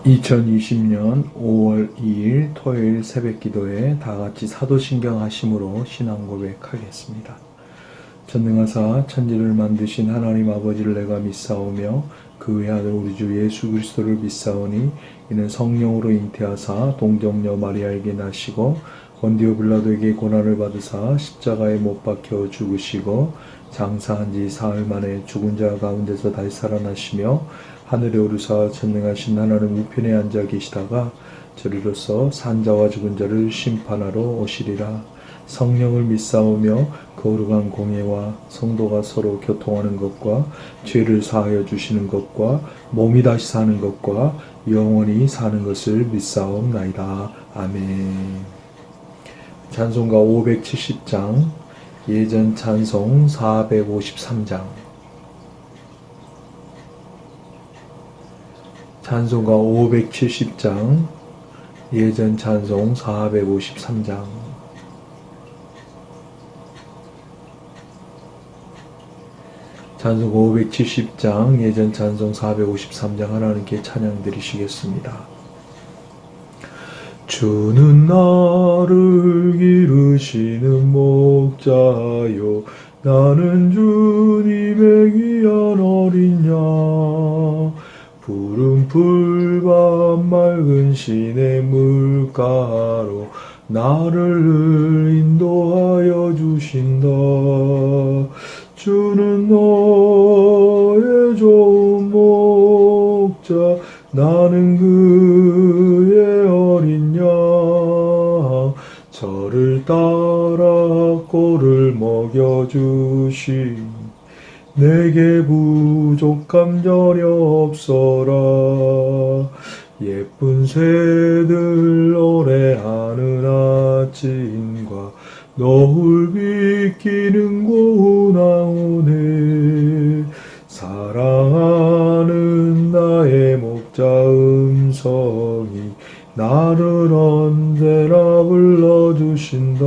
2020년 5월 2일 토요일 새벽기도에 다같이 사도신경 하심으로 신앙 고백하겠습니다. 전능하사 천지를 만드신 하나님 아버지를 내가 믿사오며 그 외아들 우리 주 예수 그리스도를 믿사오니 이는 성령으로 잉태하사 동정녀 마리아에게 나시고 본디오 빌라도에게 고난을 받으사 십자가에 못 박혀 죽으시고 장사한 지 사흘 만에 죽은 자 가운데서 다시 살아나시며 하늘에 오르사 전능하신 하나님 우편에 앉아 계시다가 저리로서 산자와 죽은 자를 심판하러 오시리라. 성령을 믿사오며 거룩한 공예와 성도가 서로 교통하는 것과 죄를 사하여 주시는 것과 몸이 다시 사는 것과 영원히 사는 것을 믿사옵나이다. 아멘. 찬송가 570장, 예전 찬송 453장. 찬송가 570장, 예전 찬송 453장. 찬송가 570장, 예전 찬송 453장 하나님께 찬양 드리시겠습니다. 주는 나를 기르시는 목자요, 나는 주님의 귀한 어린 양. 푸른 풀밭 맑은 시내 물가로 나를 인도하여 주신다. 주는 너의 좋은 목자, 나는 그의 어린 양. 저를 따라 꼴을 먹여주신 내게 부족함 전혀 없어라. 예쁜 새들 노래하는 아침과 노을 비키는 고운항우네. 사랑하는 나의 목자 음성이 나를 언제나 불러주신다.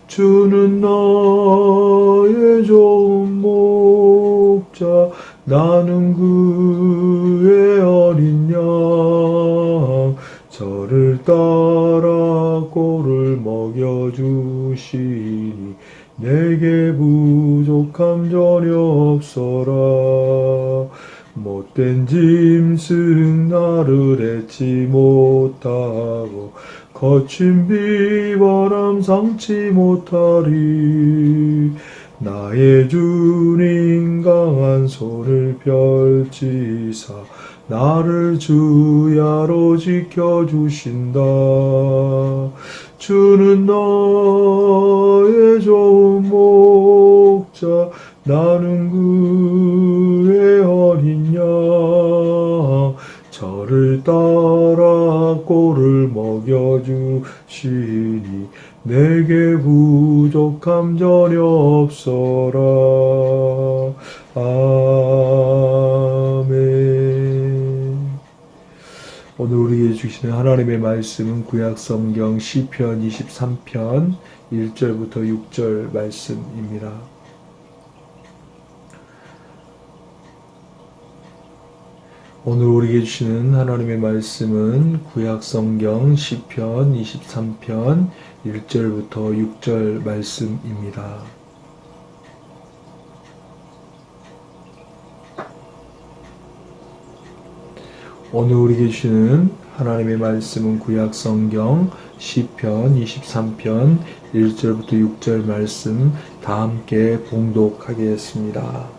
주는 나의 좋은 목자, 나는 그의 어린 양. 저를 따라 꼴을 먹여주시니 내게 부족함 전혀 없어라. 못된 짐승 나를 해치 못하고 거친 비바람 상치 못하리. 나의 주님 강한 손을 펼치사 나를 주야로 지켜주신다. 주는 나의 좋은 목자, 나는 그의 어린 양. 저를 따라 꼴을 먹여주시니 내게 부족함 전혀 없어라. 아멘. 오늘 우리에게 주시는 하나님의 말씀은 구약성경 시편 23편 1절부터 6절 말씀입니다. 오늘 우리에게 주시는 하나님의 말씀은 구약성경 시편 23편 1절부터 6절 말씀입니다. 오늘 우리에게 주시는 하나님의 말씀은 구약성경 시편 23편 1절부터 6절 말씀 다 함께 봉독하겠습니다.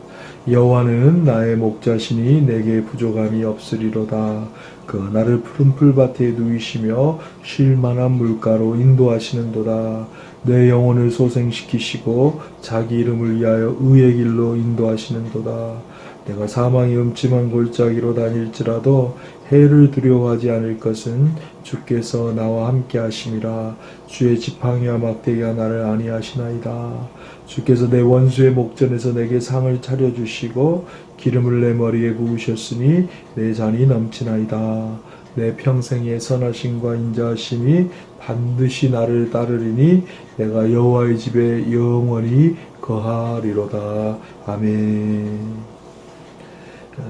여호와는 나의 목자시니 내게 부족함이 없으리로다. 그가 나를 푸른 풀밭에 누이시며 쉴 만한 물가로 인도하시는도다. 내 영혼을 소생시키시고 자기 이름을 위하여 의의 길로 인도하시는도다. 내가 사망의 음침한 골짜기로 다닐지라도 해를 두려워하지 않을 것은 주께서 나와 함께 하심이라. 주의 지팡이와 막대기가 나를 안위하시나이다. 주께서 내 원수의 목전에서 내게 상을 차려주시고 기름을 내 머리에 부으셨으니 내 잔이 넘치나이다. 내 평생의 선하심과 인자하심이 반드시 나를 따르리니 내가 여호와의 집에 영원히 거하리로다. 아멘.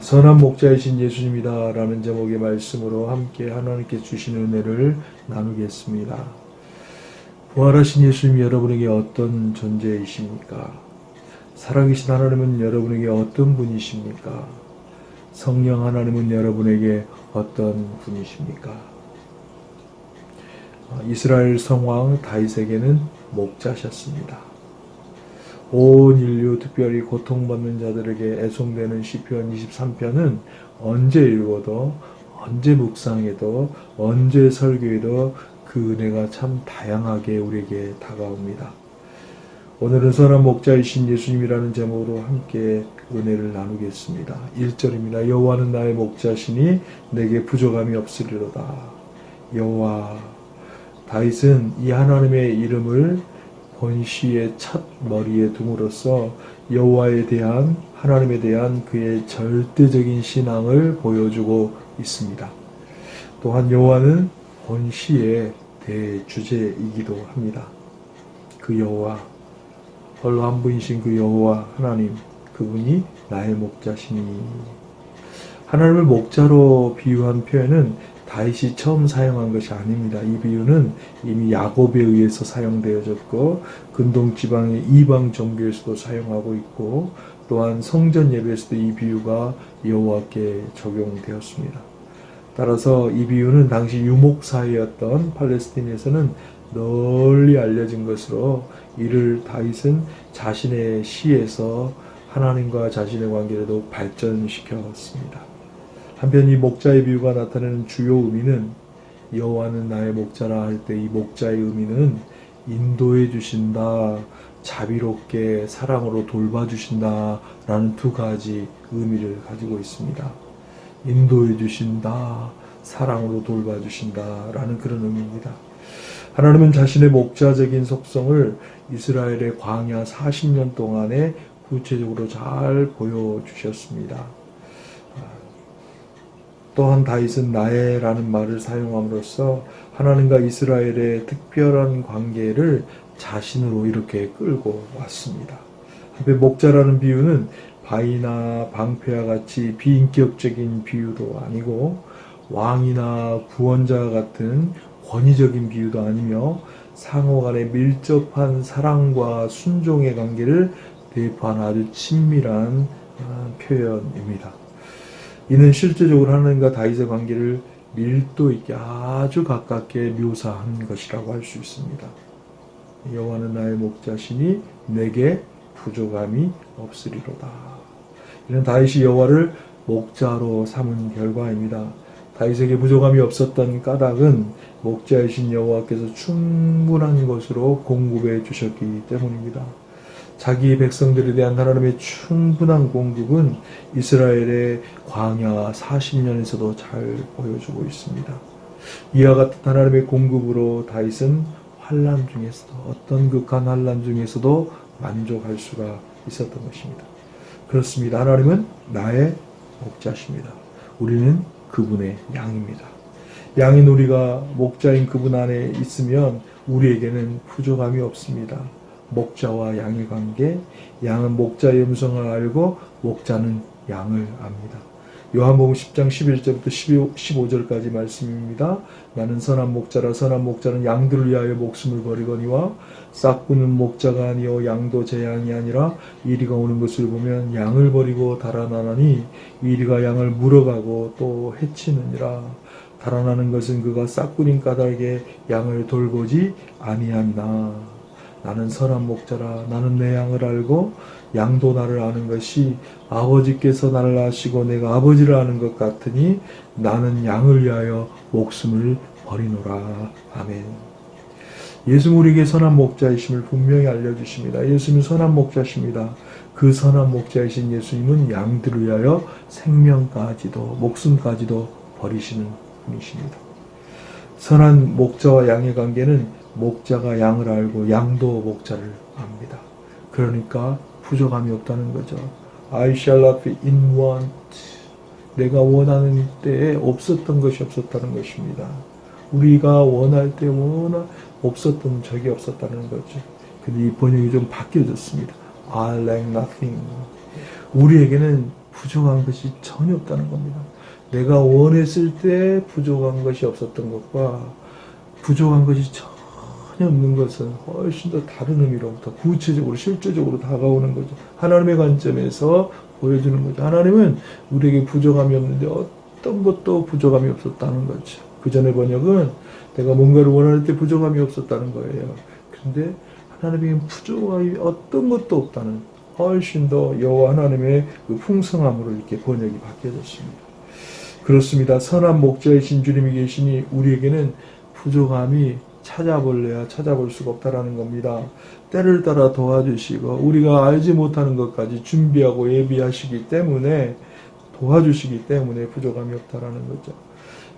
선한 목자이신 예수님이다 라는 제목의 말씀으로 함께 하나님께 주신 은혜를 나누겠습니다. 부활하신 예수님이 여러분에게 어떤 존재이십니까? 살아계신 하나님은 여러분에게 어떤 분이십니까? 성령 하나님은 여러분에게 어떤 분이십니까? 이스라엘 성왕 다윗에게는 목자셨습니다. 온 인류 특별히 고통받는 자들에게 애송되는 시편 23편은 언제 읽어도 언제 묵상해도 언제 설교해도 그 은혜가 참 다양하게 우리에게 다가옵니다. 오늘은 선한 목자이신 예수님이라는 제목으로 함께 은혜를 나누겠습니다. 1절입니다. 여호와는 나의 목자시니 내게 부족함이 없으리로다. 여호와. 다윗은 이 하나님의 이름을 본시의 첫 머리에 둠으로써 여호와에 대한 하나님에 대한 그의 절대적인 신앙을 보여주고 있습니다. 또한 여호와는 본시의 대주제이기도 합니다. 그 여호와, 홀로 한 분이신 그 여호와 하나님, 그분이 나의 목자시니. 하나님을 목자로 비유한 표현은 다윗이 처음 사용한 것이 아닙니다. 이 비유는 이미 야곱에 의해서 사용되어졌고 근동 지방의 이방 종교에서도 사용하고 있고 또한 성전 예배에서도 이 비유가 여호와께 적용되었습니다. 따라서 이 비유는 당시 유목사회였던 팔레스틴에서는 널리 알려진 것으로 이를 다윗은 자신의 시에서 하나님과 자신의 관계를 더욱 발전시켰습니다. 한편 이 목자의 비유가 나타내는 주요 의미는 여호와는 나의 목자라 할 때 이 목자의 의미는 인도해 주신다, 자비롭게 사랑으로 돌봐주신다 라는 두 가지 의미를 가지고 있습니다. 인도해 주신다, 사랑으로 돌봐주신다 라는 그런 의미입니다. 하나님은 자신의 목자적인 속성을 이스라엘의 광야 40년 동안에 구체적으로 잘 보여주셨습니다. 또한 다윗은 나의라는 말을 사용함으로써 하나님과 이스라엘의 특별한 관계를 자신으로 이렇게 끌고 왔습니다. 한편 목자라는 비유는 바위나 방패와 같이 비인격적인 비유도 아니고 왕이나 구원자 같은 권위적인 비유도 아니며 상호 간의 밀접한 사랑과 순종의 관계를 대표하는 아주 친밀한 표현입니다. 이는 실제적으로 하나님과 다윗의 관계를 밀도 있게 아주 가깝게 묘사한 것이라고 할 수 있습니다. 여호와는 나의 목자시니 내게 부족함이 없으리로다. 이는 다윗이 여호와를 목자로 삼은 결과입니다. 다윗에게 부족함이 없었던 까닭은 목자이신 여호와께서 충분한 것으로 공급해 주셨기 때문입니다. 자기 백성들에 대한 하나님의 충분한 공급은 이스라엘의 광야 40년에서도 잘 보여주고 있습니다. 이와 같은 하나님의 공급으로 다윗은 환난 중에서도 어떤 극한 환난 중에서도 만족할 수가 있었던 것입니다. 그렇습니다. 하나님은 나의 목자십니다. 우리는 그분의 양입니다. 양인 우리가 목자인 그분 안에 있으면 우리에게는 부족함이 없습니다. 목자와 양의 관계, 양은 목자의 음성을 알고 목자는 양을 압니다. 요한복음 10장 11절부터 15절까지 말씀입니다. 나는 선한 목자라. 선한 목자는 양들을 위하여 목숨을 버리거니와 싹구는 목자가 아니요 양도 제 양이 아니라 이리가 오는 것을 보면 양을 버리고 달아나나니 이리가 양을 물어가고 또 해치느니라. 달아나는 것은 그가 싹구린 까닭에 양을 돌보지 아니함이나. 나는 선한 목자라. 나는 내 양을 알고 양도 나를 아는 것이 아버지께서 나를 아시고 내가 아버지를 아는 것 같으니 나는 양을 위하여 목숨을 버리노라. 아멘. 예수는 우리에게 선한 목자이심을 분명히 알려주십니다. 예수님은 선한 목자십니다. 그 선한 목자이신 예수님은 양들을 위하여 생명까지도 목숨까지도 버리시는 분이십니다. 선한 목자와 양의 관계는 목자가 양을 알고 양도 목자를 압니다. 그러니까 부족함이 없다는 거죠. I shall not be in want. 내가 원하는 때에 없었던 것이 없었다는 것입니다. 우리가 원할 때 없었던 적이 없었다는 거죠. 근데 이 번역이 좀 바뀌어졌습니다. I lack nothing. 우리에게는 부족한 것이 전혀 없다는 겁니다. 내가 원했을 때 부족한 것이 없었던 것과 부족한 것이 전혀 없는 것은 훨씬 더 다른 의미로부터 구체적으로 실제적으로 다가오는 거죠. 하나님의 관점에서 보여주는 거죠. 하나님은 우리에게 부족함이 없는데 어떤 것도 부족함이 없었다는 거죠. 그 전에 번역은 내가 뭔가를 원할 때 부족함이 없었다는 거예요. 그런데 하나님에게 부족함이 어떤 것도 없다는, 훨씬 더 여호와 하나님의 그 풍성함으로 이렇게 번역이 바뀌어졌습니다. 그렇습니다. 선한 목자이신 주님이 계시니 우리에게는 부족함이 찾아볼래야 찾아볼 수가 없다라는 겁니다. 때를 따라 도와주시고 우리가 알지 못하는 것까지 준비하고 예비하시기 때문에, 도와주시기 때문에 부족함이 없다라는 거죠.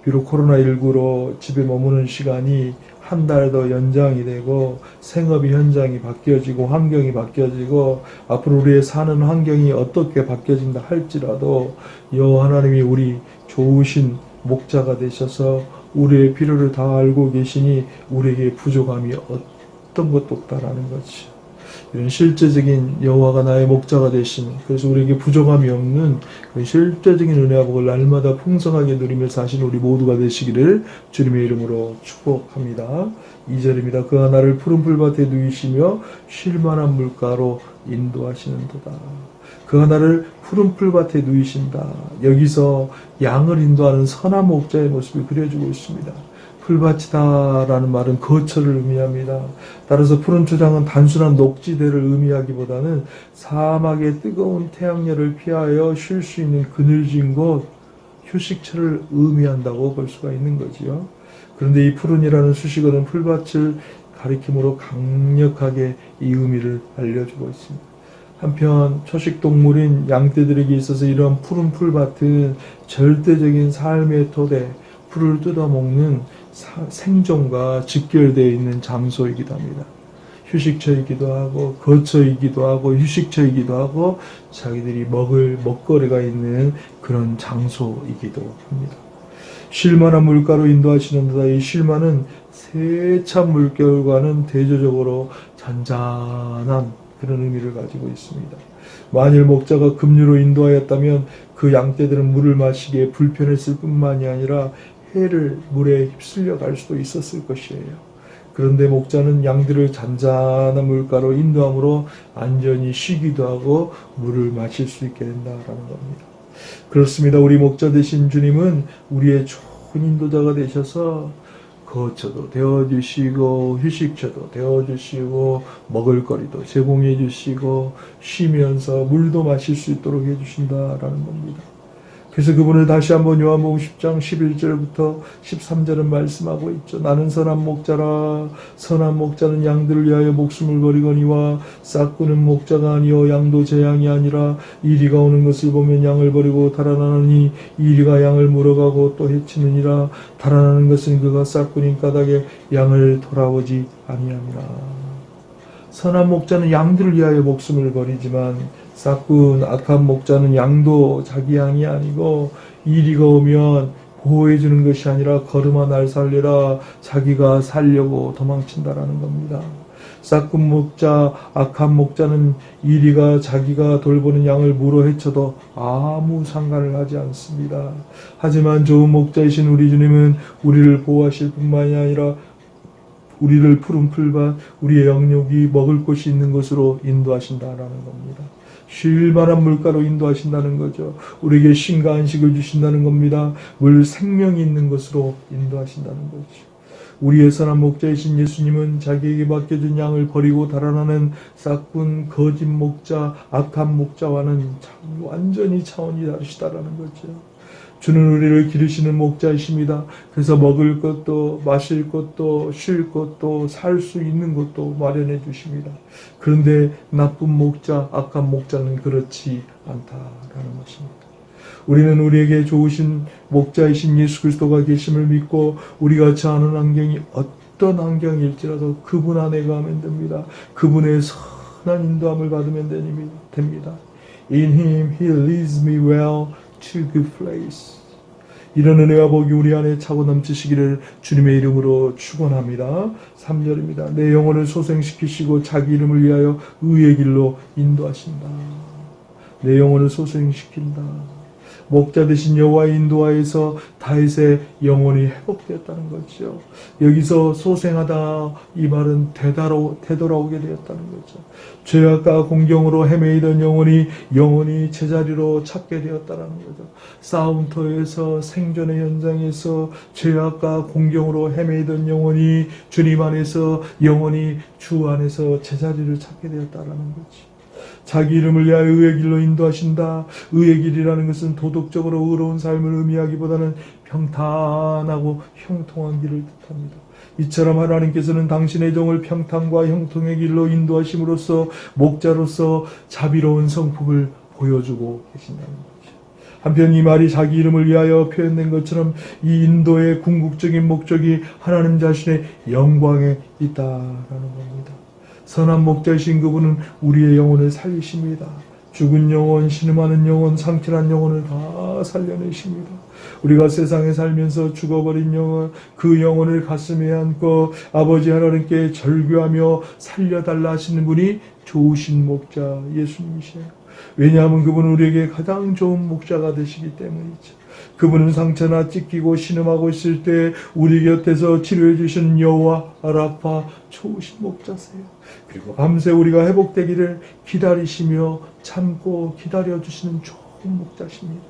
비록 코로나19로 집에 머무는 시간이 한 달 더 연장이 되고 생업의 현장이 바뀌어지고 환경이 바뀌어지고 앞으로 우리의 사는 환경이 어떻게 바뀌어진다 할지라도 여호와 하나님이 우리 좋으신 목자가 되셔서 우리의 필요를 다 알고 계시니 우리에게 부족함이 어떤 것도 없다라는 거죠. 이런 실제적인 여호와가 나의 목자가 되신, 그래서 우리에게 부족함이 없는 그 실제적인 은혜와 복을 날마다 풍성하게 누리며 사신 우리 모두가 되시기를 주님의 이름으로 축복합니다. 2절입니다. 그가 나를 푸른 풀밭에 누이시며 쉴만한 물가로 인도하시는도다. 그가 나를 푸른 풀밭에 누이신다. 여기서 양을 인도하는 선한 목자의 모습이 그려지고 있습니다. 풀밭이다라는 말은 거처를 의미합니다. 따라서 푸른 초장은 단순한 녹지대를 의미하기보다는 사막의 뜨거운 태양열을 피하여 쉴 수 있는 그늘진 곳, 휴식처를 의미한다고 볼 수가 있는 거지요. 그런데 이 푸른이라는 수식어는 풀밭을 가리킴으로 강력하게 이 의미를 알려주고 있습니다. 한편 초식동물인 양떼들에게 있어서 이런 푸른 풀밭은 절대적인 삶의 토대, 풀을 뜯어먹는 생존과 직결되어 있는 장소이기도 합니다. 휴식처이기도 하고 거처이기도 하고 휴식처이기도 하고 자기들이 먹을 먹거리가 있는 그런 장소이기도 합니다. 쉴만한 물가로 인도하시는도다. 이 쉴만은 세찬 물결과는 대조적으로 잔잔한 그런 의미를 가지고 있습니다. 만일 목자가 급류로 인도하였다면 그 양떼들은 물을 마시기에 불편했을 뿐만이 아니라 해를 물에 휩쓸려 갈 수도 있었을 것이에요. 그런데 목자는 양들을 잔잔한 물가로 인도함으로 안전히 쉬기도 하고 물을 마실 수 있게 된다라는 겁니다. 그렇습니다. 우리 목자 되신 주님은 우리의 좋은 인도자가 되셔서 거처도 되어주시고 휴식처도 되어주시고 먹을거리도 제공해주시고 쉬면서 물도 마실 수 있도록 해주신다라는 겁니다. 그래서 그분을 다시 한번 요한복음 10장 11절부터 13절은 말씀하고 있죠. 나는 선한 목자라. 선한 목자는 양들을 위하여 목숨을 버리거니와 싹구는 목자가 아니요 양도 제 양이 아니라 이리가 오는 것을 보면 양을 버리고 달아나느니 이리가 양을 물어가고 또 해치느니라. 달아나는 것은 그가 싹구니 까닭에 양을 돌아보지 아니함이라. 선한 목자는 양들을 위하여 목숨을 버리지만 싹군 악한 목자는 양도 자기 양이 아니고 이리가 오면 보호해주는 것이 아니라 걸음아 날 살려라 자기가 살려고 도망친다라는 겁니다. 싹군 목자 악한 목자는 이리가 자기가 돌보는 양을 물어 헤쳐도 아무 상관을 하지 않습니다. 하지만 좋은 목자이신 우리 주님은 우리를 보호하실 뿐만이 아니라 우리를 푸른 풀밭, 우리의 영역이 먹을 곳이 있는 곳으로 인도하신다라는 겁니다. 쉴 만한 물가로 인도하신다는 거죠. 우리에게 쉼과 안식을 주신다는 겁니다. 물 생명이 있는 곳으로 인도하신다는 거죠. 우리의 선한 목자이신 예수님은 자기에게 맡겨준 양을 버리고 달아나는 싹군 거짓 목자, 악한 목자와는 완전히 차원이 다르시다라는 거죠. 주는 우리를 기르시는 목자이십니다. 그래서 먹을 것도 마실 것도 쉴 것도 살 수 있는 것도 마련해 주십니다. 그런데 나쁜 목자, 악한 목자는 그렇지 않다라는 것입니다. 우리는 우리에게 좋으신 목자이신 예수 그리스도가 계심을 믿고 우리가 처하는 환경이 어떤 환경일지라도 그분 안에 가면 됩니다. 그분의 선한 인도함을 받으면 됩니다. In Him He leads me well to good place. 이런 은혜와 복이 우리 안에 차고 넘치시기를 주님의 이름으로 축원합니다. 3절입니다. 내 영혼을 소생시키시고 자기 이름을 위하여 의의 길로 인도하신다. 내 영혼을 소생시킨다. 목자 되신 여호와의 인도하에서 다윗의 영혼이 회복되었다는 거죠. 여기서 소생하다 이 말은 되돌아오게 되었다는 거죠. 죄악과 공경으로 헤매이던 영혼이 제자리로 찾게 되었다는 거죠. 싸움터에서 생존의 현장에서 죄악과 공경으로 헤매이던 영혼이 주님 안에서 영혼이 주 안에서 제자리를 찾게 되었다는 거죠. 자기 이름을 위하여 의의 길로 인도하신다. 의의 길이라는 것은 도덕적으로 의로운 삶을 의미하기보다는 평탄하고 형통한 길을 뜻합니다. 이처럼 하나님께서는 당신의 종을 평탄과 형통의 길로 인도하심으로써 목자로서 자비로운 성품을 보여주고 계신다는 거죠. 한편 이 말이 자기 이름을 위하여 표현된 것처럼 이 인도의 궁극적인 목적이 하나님 자신의 영광에 있다라는 겁니다. 선한 목자이신 그분은 우리의 영혼을 살리십니다. 죽은 영혼, 신음하는 영혼, 상실한 영혼을 다 살려내십니다. 우리가 세상에 살면서 죽어버린 영혼, 그 영혼을 가슴에 안고 아버지 하나님께 절규하며 살려달라 하시는 분이 좋으신 목자 예수님이세요. 왜냐하면 그분은 우리에게 가장 좋은 목자가 되시기 때문이죠. 그분은 상처나 찢기고 신음하고 있을 때 우리 곁에서 치료해 주신 여호와 라파 좋으신 목자세요. 그리고 밤새 우리가 회복되기를 기다리시며 참고 기다려주시는 좋은 목자십니다.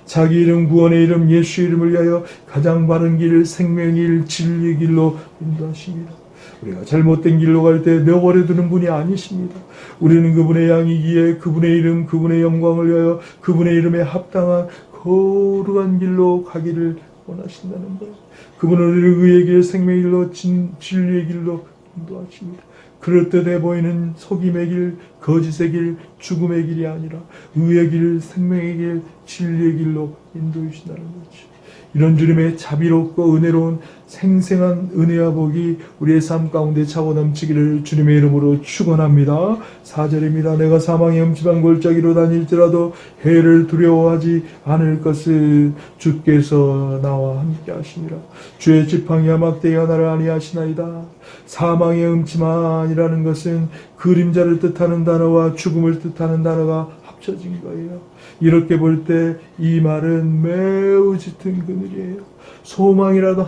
자기 이름, 구원의 이름, 예수 이름을 위하여 가장 바른 길, 생명의 길, 진리의 길로 인도하십니다. 우리가 잘못된 길로 갈 때 내버려두는 분이 아니십니다. 우리는 그분의 양이기에 그분의 이름, 그분의 영광을 위하여 그분의 이름에 합당한 거룩한 길로 가기를 원하신다는 거예요. 그분은 우리를 의의 길, 생명의 길로, 진리의 길로 인도하십니다. 그럴듯해 보이는 속임의 길, 거짓의 길, 죽음의 길이 아니라 의의 길, 생명의 길, 진리의 길로 인도해 주신다는 거죠. 이런 주님의 자비롭고 은혜로운 생생한 은혜와 복이 우리의 삶 가운데 차고 넘치기를 주님의 이름으로 축원합니다. 4절입니다. 내가 사망의 음침한 골짜기로 다닐지라도 해를 두려워하지 않을 것을 주께서 나와 함께 하시니라. 주의 지팡이와 막대기가 나를 안위하시나이다. 사망의 음침한이라는 것은 그림자를 뜻하는 단어와 죽음을 뜻하는 단어가 합쳐진 거예요. 이렇게 볼 때 이 말은 매우 짙은 그늘이에요. 소망이라도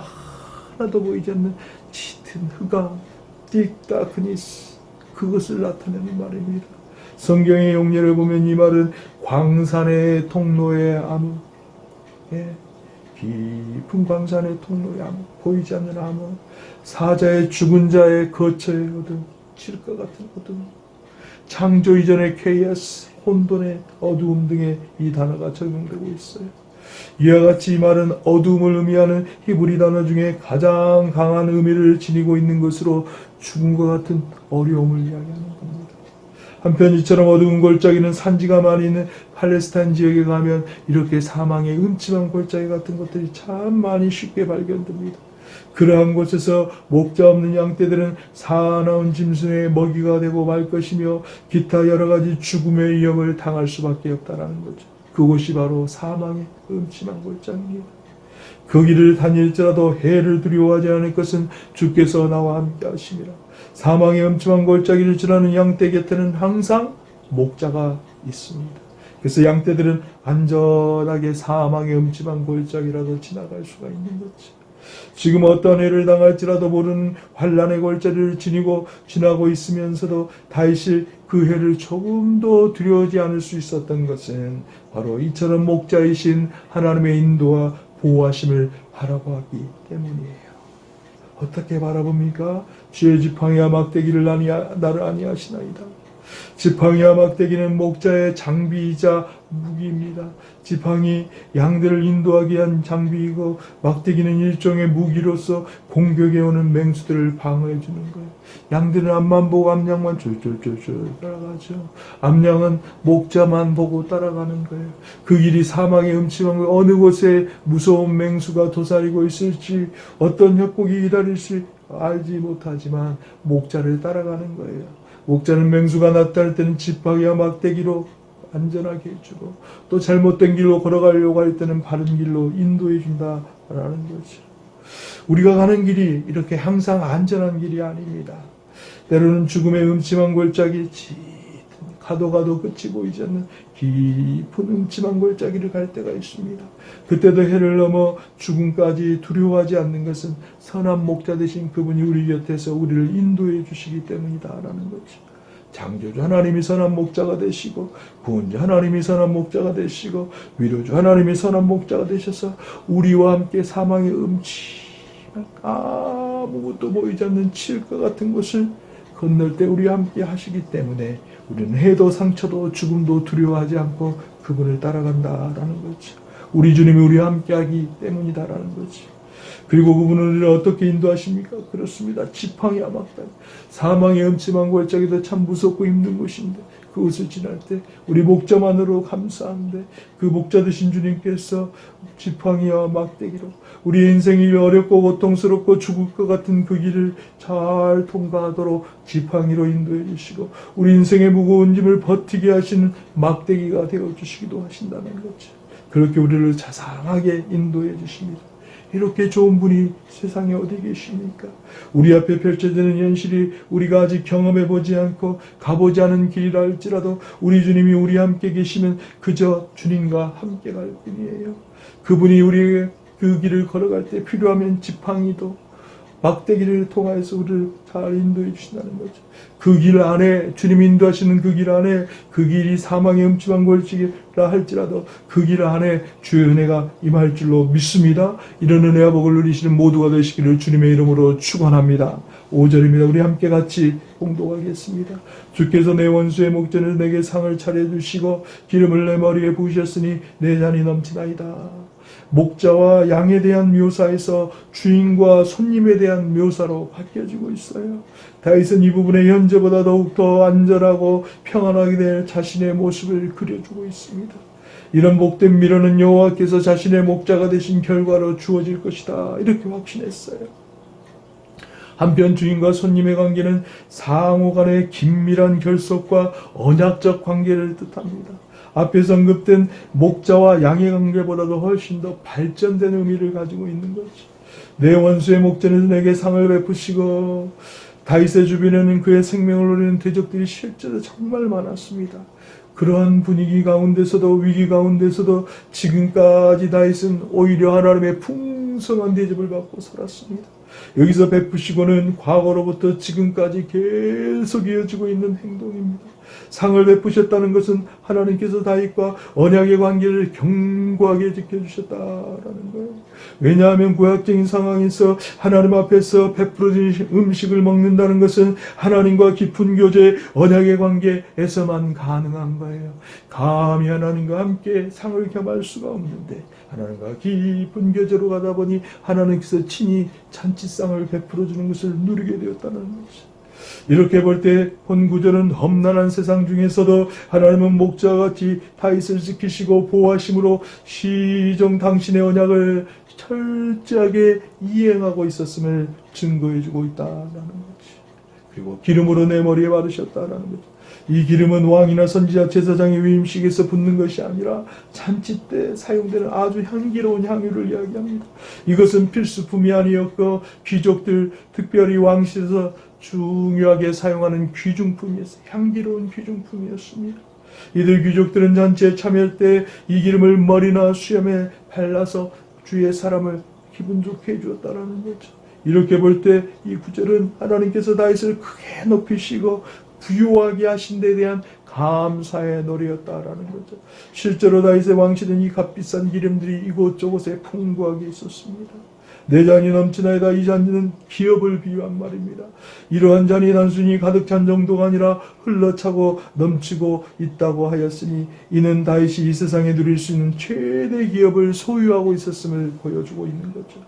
하나도 보이지 않는 짙은 흑암, 딕다크니스, 그것을 나타내는 말입니다. 성경의 용례를 보면 이 말은 광산의 통로의 암흑, 깊은 광산의 통로의 암흑, 보이지 않는 암흑, 사자의 죽은 자의 거처의 어둠, 칠것 같은 어둠, 창조 이전의 케이오스, 혼돈의 어두움 등의 이 단어가 적용되고 있어요. 이와 같이 이 말은 어두움을 의미하는 히브리 단어 중에 가장 강한 의미를 지니고 있는 것으로 죽음과 같은 어려움을 이야기하는 겁니다. 한편 이처럼 어두운 골짜기는 산지가 많이 있는 팔레스타인 지역에 가면 이렇게 사망의 음침한 골짜기 같은 것들이 참 많이 쉽게 발견됩니다. 그러한 곳에서 목자 없는 양떼들은 사나운 짐승의 먹이가 되고 말 것이며 기타 여러 가지 죽음의 위협을 당할 수밖에 없다는 거죠. 그곳이 바로 사망의 음침한 골짜기입니다. 그 길을 다닐지라도 해를 두려워하지 않을 것은 주께서 나와 함께 하심이라. 사망의 음침한 골짜기를 지나는 양떼 곁에는 항상 목자가 있습니다. 그래서 양떼들은 안전하게 사망의 음침한 골짜기라도 지나갈 수가 있는 거죠. 지금 어떤 해를 당할지라도 모르는 환란의 골짜기를 지나고 있으면서도 다윗이 그 해를 조금도 두려워하지 않을 수 있었던 것은 바로 이처럼 목자이신 하나님의 인도와 보호하심을 바라보았기 때문이에요. 어떻게 바라봅니까? 주의 지팡이와 막대기를 나를 안위하시나이다. 지팡이와 막대기는 목자의 장비이자 무기입니다. 지팡이 양들을 인도하기 위한 장비이고 막대기는 일종의 무기로서 공격해 오는 맹수들을 방어해 주는 거예요. 양들은 앞만 보고 암양만 쫄쫄쫄쫄 따라가죠. 암양은 목자만 보고 따라가는 거예요. 그 길이 사망의 음침한 거, 어느 곳에 무서운 맹수가 도사리고 있을지 어떤 협곡이 기다릴지 알지 못하지만 목자를 따라가는 거예요. 목자는 맹수가 나타날 때는 지팡이와 막대기로 안전하게 해주고 또 잘못된 길로 걸어가려고 할 때는 바른 길로 인도해 준다라는 거죠. 우리가 가는 길이 이렇게 항상 안전한 길이 아닙니다. 때로는 죽음의 음침한 골짜기, 짙은 가도 끝이 보이지 않는 깊은 음침한 골짜기를 갈 때가 있습니다. 그때도 해를 넘어 죽음까지 두려워하지 않는 것은 선한 목자 되신 그분이 우리 곁에서 우리를 인도해 주시기 때문이다라는 거죠. 창조주 하나님이 선한 목자가 되시고, 구원자 하나님이 선한 목자가 되시고, 위로주 하나님이 선한 목자가 되셔서 우리와 함께 사망의 음침한 아무것도 보이지 않는 칠과 같은 곳을 건널 때 우리와 함께 하시기 때문에 우리는 해도 상처도 죽음도 두려워하지 않고 그분을 따라간다라는 거죠. 우리 주님이 우리와 함께 하기 때문이다라는 거죠. 그리고 그분은 우리를 어떻게 인도하십니까? 그렇습니다. 지팡이와 막다리, 사망의 음침한 골짜기도 참 무섭고 힘든 곳인데 그곳을 지날 때 우리 목자만으로 감사한데 그 목자 되신 주님께서 지팡이와 막대기로 우리 인생이 어렵고 고통스럽고 죽을 것 같은 그 길을 잘 통과하도록 지팡이로 인도해 주시고 우리 인생의 무거운 짐을 버티게 하시는 막대기가 되어 주시기도 하신다는 거죠. 그렇게 우리를 자상하게 인도해 주십니다. 이렇게 좋은 분이 세상에 어디 계십니까? 우리 앞에 펼쳐지는 현실이 우리가 아직 경험해보지 않고 가보지 않은 길이라 할지라도 우리 주님이 우리 함께 계시면 그저 주님과 함께 갈 뿐이에요. 그분이 우리에게 그 길을 걸어갈 때 필요하면 지팡이도 막대기를 통하여서 우리를 잘 인도해 주신다는 거죠. 그 길 안에 주님이 인도하시는 그 길 안에 그 길이 사망의 음침한 골짜기라 할지라도 그 길 안에 주의 은혜가 임할 줄로 믿습니다. 이런 은혜와 복을 누리시는 모두가 되시기를 주님의 이름으로 축원합니다. 5절입니다. 우리 함께 같이 봉독하겠습니다. 주께서 내 원수의 목전에서 내게 상을 차려주시고 기름을 내 머리에 부으셨으니 내 잔이 넘치나이다. 목자와 양에 대한 묘사에서 주인과 손님에 대한 묘사로 바뀌어지고 있어요. 다윗은 이 부분에 현재보다 더욱 더 안전하고 평안하게 될 자신의 모습을 그려주고 있습니다. 이런 복된 미련은 여호와께서 자신의 목자가 되신 결과로 주어질 것이다. 이렇게 확신했어요. 한편 주인과 손님의 관계는 상호 간의 긴밀한 결속과 언약적 관계를 뜻합니다. 앞에서 언급된 목자와 양의 관계보다도 훨씬 더 발전된 의미를 가지고 있는 거죠. 내 원수의 목전에서 내게 상을 베푸시고 다윗의 주변에는 그의 생명을 노리는 대적들이 실제로 정말 많았습니다. 그러한 분위기 가운데서도 위기 가운데서도 지금까지 다윗은 오히려 하나님의 풍성한 대접을 받고 살았습니다. 여기서 베푸시고는 과거로부터 지금까지 계속 이어지고 있는 행동입니다. 상을 베푸셨다는 것은 하나님께서 다윗과 언약의 관계를 견고하게 지켜주셨다라는 거예요. 왜냐하면 구약적인 상황에서 하나님 앞에서 베풀어진 음식을 먹는다는 것은 하나님과 깊은 교제, 언약의 관계에서만 가능한 거예요. 감히 하나님과 함께 상을 겸할 수가 없는데 하나님과 깊은 교제로 가다 보니 하나님께서 친히 잔치상을 베풀어주는 것을 누리게 되었다는 것이죠. 이렇게 볼 때 본 구절은 험난한 세상 중에서도 하나님은 목자같이 다윗을 지키시고 보호하심으로 시종 당신의 언약을 철저하게 이행하고 있었음을 증거해주고 있다라는 거지. 그리고 기름으로 내 머리에 바르셨다라는 거지. 이 기름은 왕이나 선지자 제사장의 위임식에서 붓는 것이 아니라 잔치 때 사용되는 아주 향기로운 향유를 이야기합니다. 이것은 필수품이 아니었고 귀족들, 특별히 왕실에서 중요하게 사용하는 귀중품이었어요. 향기로운 귀중품이었습니다. 이들 귀족들은 잔치에 참여할 때 이 기름을 머리나 수염에 발라서 주의 사람을 기분 좋게 해주었다라는 거죠. 이렇게 볼 때 이 구절은 하나님께서 다윗을 크게 높이시고 부유하게 하신 데 대한 감사의 노래였다라는 거죠. 실제로 다윗의 왕실은 이 값비싼 기름들이 이곳저곳에 풍부하게 있었습니다. 내 잔이 넘치나이다. 이 잔은 기업을 비유한 말입니다. 이러한 잔이 단순히 가득 찬 정도가 아니라 흘러차고 넘치고 있다고 하였으니 이는 다윗이 이 세상에 누릴 수 있는 최대 기업을 소유하고 있었음을 보여주고 있는 거죠.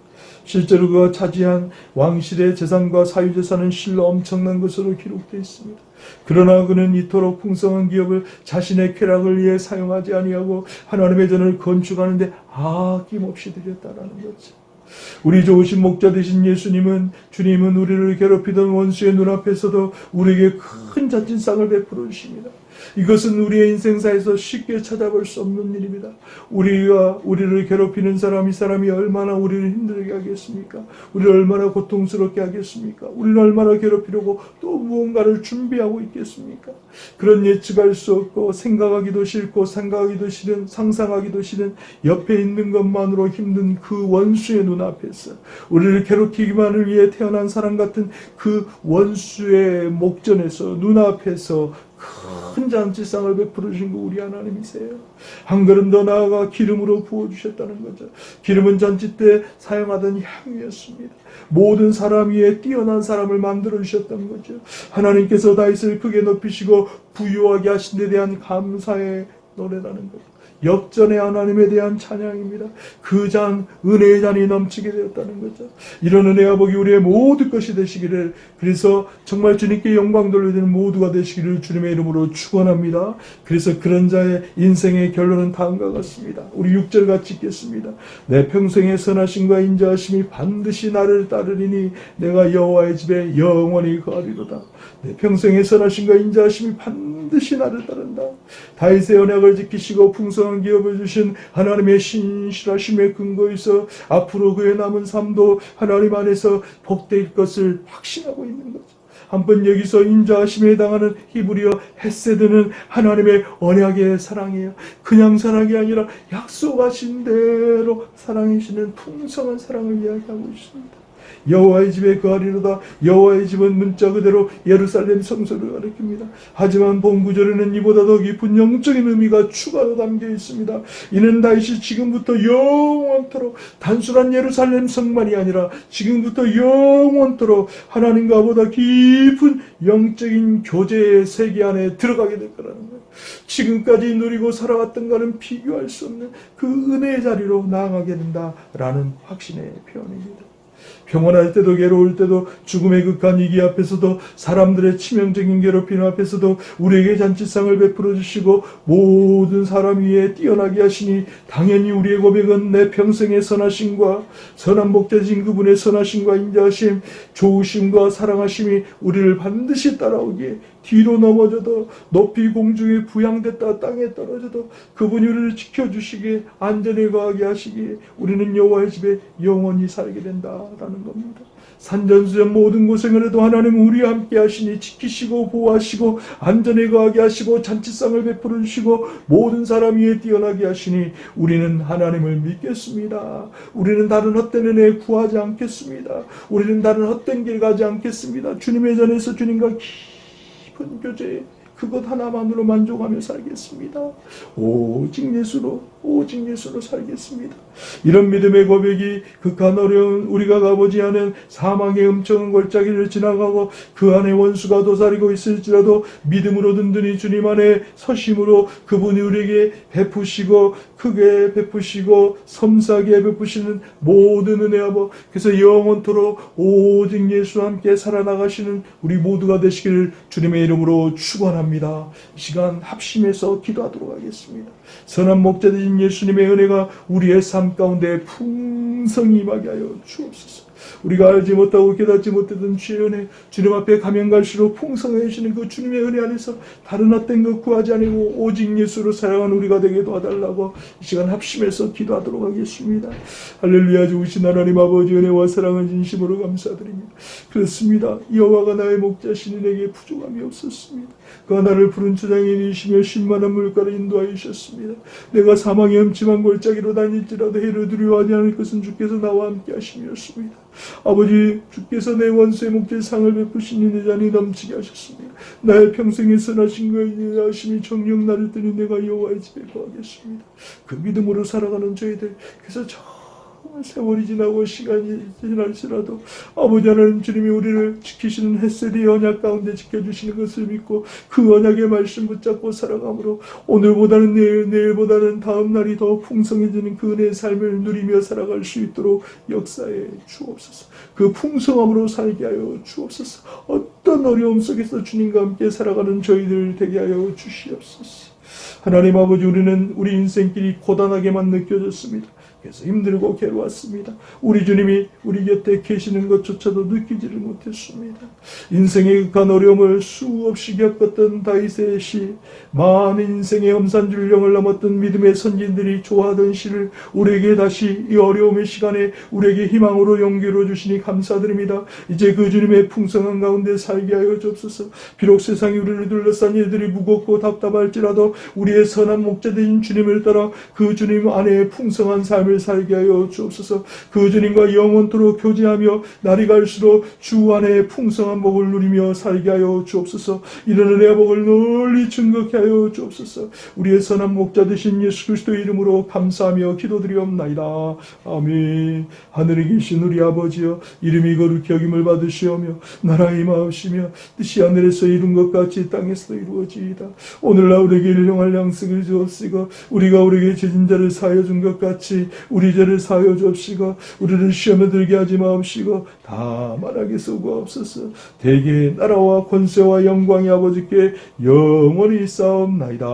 실제로 그가 차지한 왕실의 재산과 사유재산은 실로 엄청난 것으로 기록되어 있습니다. 그러나 그는 이토록 풍성한 기업을 자신의 쾌락을 위해 사용하지 아니하고 하나님의 전을 건축하는 데 아낌없이 드렸다라는 거죠. 우리 좋으신 목자 되신 예수님은 주님은 우리를 괴롭히던 원수의 눈앞에서도 우리에게 큰 잔치상을 베풀어 주십니다. 이것은 우리의 인생사에서 쉽게 찾아볼 수 없는 일입니다. 우리를 괴롭히는 사람, 이 사람이 얼마나 우리를 힘들게 하겠습니까? 우리를 얼마나 고통스럽게 하겠습니까? 우리를 얼마나 괴롭히려고 또 무언가를 준비하고 있겠습니까? 그런 예측할 수 없고 생각하기도 싫고 상상하기도 싫은 옆에 있는 것만으로 힘든 그 원수의 눈앞에서 우리를 괴롭히기만을 위해 태어난 사람 같은 그 원수의 목전에서 눈앞에서 큰 잔치상을 베풀어 주신 거 우리 하나님이세요. 한 걸음 더 나아가 기름으로 부어주셨다는 거죠. 기름은 잔치 때 사용하던 향유였습니다. 모든 사람 위에 뛰어난 사람을 만들어 주셨던 거죠. 하나님께서 다윗을 크게 높이시고 부유하게 하신 데 대한 감사의 노래라는 거죠. 역전의 하나님에 대한 찬양입니다. 그 잔, 은혜의 잔이 넘치게 되었다는 거죠. 이런 은혜와 복이 우리의 모든 것이 되시기를, 그래서 정말 주님께 영광 돌려드리는 모두가 되시기를 주님의 이름으로 축원합니다. 그래서 그런 자의 인생의 결론은 다음과 같습니다. 우리 6절 같이 읽겠습니다. 내 평생의 선하심과 인자하심이 반드시 나를 따르리니 내가 여호와의 집에 영원히 거하리로다. 내 평생의 선하심과 인자하심이 반드시 나를 따른다. 다윗의 언약을 지키시고 풍성한 기업을 주신 하나님의 신실하심의 근거에서 앞으로 그의 남은 삶도 하나님 안에서 복될 것을 확신하고 있는 거죠. 한번 여기서 인자하심에 해당하는 히브리어 헤세드는 하나님의 언약의 사랑이에요. 그냥 사랑이 아니라 약속하신 대로 사랑이시는 풍성한 사랑을 이야기하고 있습니다. 여호와의 집에 거하리로다. 여호와의 집은 문자 그대로 예루살렘 성소를 가리킵니다. 하지만 본 구절에는 이보다 더 깊은 영적인 의미가 추가로 담겨 있습니다. 이는 다윗이 지금부터 영원토록 단순한 예루살렘 성만이 아니라 지금부터 영원토록 하나님과 보다 깊은 영적인 교제의 세계 안에 들어가게 될 거라는 거예요. 지금까지 누리고 살아왔던 것과는 비교할 수 없는 그 은혜의 자리로 나아가게 된다라는 확신의 표현입니다. 평온할 때도 괴로울 때도 죽음의 극한 위기 앞에서도 사람들의 치명적인 괴롭힘 앞에서도 우리에게 잔치상을 베풀어 주시고 모든 사람 위에 뛰어나게 하시니 당연히 우리의 고백은 내 평생의 선하심과 선한 목자신 그분의 선하심과 인자하심, 좋으심과 사랑하심이 우리를 반드시 따라오기에 뒤로 넘어져도 높이 공중에 부양됐다 땅에 떨어져도 그분이 우리를 지켜주시기에 안전에 거하게 하시기에 우리는 여호와의 집에 영원히 살게 된다라는 겁니다. 산전수전 모든 고생을 해도 하나님은 우리와 함께 하시니 지키시고 보호하시고 안전에 거하게 하시고 잔치상을 베풀어 주시고 모든 사람 위에 뛰어나게 하시니 우리는 하나님을 믿겠습니다. 우리는 다른 헛된 은혜 구하지 않겠습니다. 우리는 다른 헛된 길 가지 않겠습니다. 주님의 전에서 주님과 깊은 교제 그것 하나만으로 만족하며 살겠습니다. 오직 예수로 살겠습니다. 이런 믿음의 고백이 극한 어려운 우리가 가보지 않은 사망의 음청한 골짜기를 지나가고 그 안에 원수가 도사리고 있을지라도 믿음으로 든든히 주님 안에 서심으로 그분이 우리에게 베푸시고 크게 베푸시고 섬세하게 베푸시는 모든 은혜와 복, 그래서 영원토록 오직 예수와 함께 살아나가시는 우리 모두가 되시기를 주님의 이름으로 축원합니다. 이 시간 합심해서 기도하도록 하겠습니다. 선한 목자 되신 예수님의 은혜가 우리의 삶 가운데 풍성히 임하게 하여 주옵소서. 우리가 알지 못하고 깨닫지 못했던 주의 은혜, 주님 앞에 가면 갈수록 풍성해지는 그 주님의 은혜 안에서 다른 어떤 것 구하지 아니고 오직 예수로 사랑하는 우리가 되게 도와달라고 이 시간 합심해서 기도하도록 하겠습니다. 할렐루야. 좋으신 하나님 아버지 은혜와 사랑을 진심으로 감사드립니다. 그렇습니다. 여호와가 나의 목자시니 내게 부족함이 없었습니다. 그가 나를 푸른 초장이이시며 쉴만한 물가로 인도하여 주셨습니다. 내가 사망의 음침한 골짜기로 다닐지라도 해를 두려워하지 않을 것은 주께서 나와 함께 하심이었습니다. 아버지, 주께서 내 원수의 목자의 상을 베푸시니 내 잔이 넘치게 하셨습니다. 나의 평생의 선하심과 인자하심이 정녕 나를 뜨니 내가 여호와의 집에 거하겠습니다. 그 믿음으로 살아가는 저희들, 그래서 세월이 지나고 시간이 지날지라도 아버지 하나님 주님이 우리를 지키시는 헤세드의 언약 가운데 지켜주시는 것을 믿고 그 언약의 말씀 붙잡고 살아가므로 오늘보다는 내일보다는 다음 날이 더 풍성해지는 그 은혜의 삶을 누리며 살아갈 수 있도록 역사해 주옵소서. 그 풍성함으로 살게 하여 주옵소서. 어떤 어려움 속에서 주님과 함께 살아가는 저희들 되게 하여 주시옵소서. 하나님 아버지, 우리는 우리 인생길이 고단하게만 느껴졌습니다. 계속해서 힘들고 괴로웠습니다. 우리 주님이 우리 곁에 계시는 것조차도 느끼지를 못했습니다. 인생의 극한 어려움을 수없이 겪었던 다윗의 시, 많은 인생의 험산줄령을 넘었던 믿음의 선진들이 좋아하던 시를 우리에게 다시 이 어려움의 시간에 우리에게 희망으로 용기로 주시니 감사드립니다. 이제 그 주님의 풍성한 가운데 살게 하여 주옵소서. 비록 세상이 우리를 둘러싼 일들이 무겁고 답답할지라도 우리의 선한 목자되신 주님을 따라 그 주님 안에 풍성한 삶을 살게 하여 주옵소서. 그 주님과 영원토록 교제하며 날이 갈수록 주 안에 풍성한 복을 누리며 살게 하여 주옵소서. 이런 은혜의 복을 널리 증거케 하여 주옵소서. 우리의 선한 목자 되신 예수 그리스도의 이름으로 감사하며 기도드리옵나이다. 아멘. 하늘에 계신 우리 아버지여, 이름이 거룩히 여김을 받으시오며 나라의 마으시며 뜻이 하늘에서 이룬 것 같이 땅에서도 이루어지이다. 오늘날 우리에게 일용할 양식을 주옵시고 우리가 우리에게 죄진 자를 사하여 준 것 같이 우리 죄를 사하여 주옵시고 우리를 시험에 들게 하지 마옵시고 다 말하게 쏘고옵소서. 대개 나라와 권세와 영광이 아버지께 영원히 쌓옵나이다.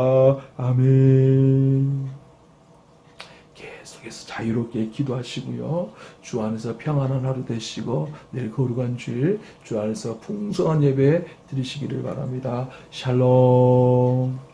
아멘. 계속해서 자유롭게 기도하시고요. 주 안에서 평안한 하루 되시고 내일 거룩한 주일 주 안에서 풍성한 예배 드리시기를 바랍니다. 샬롬.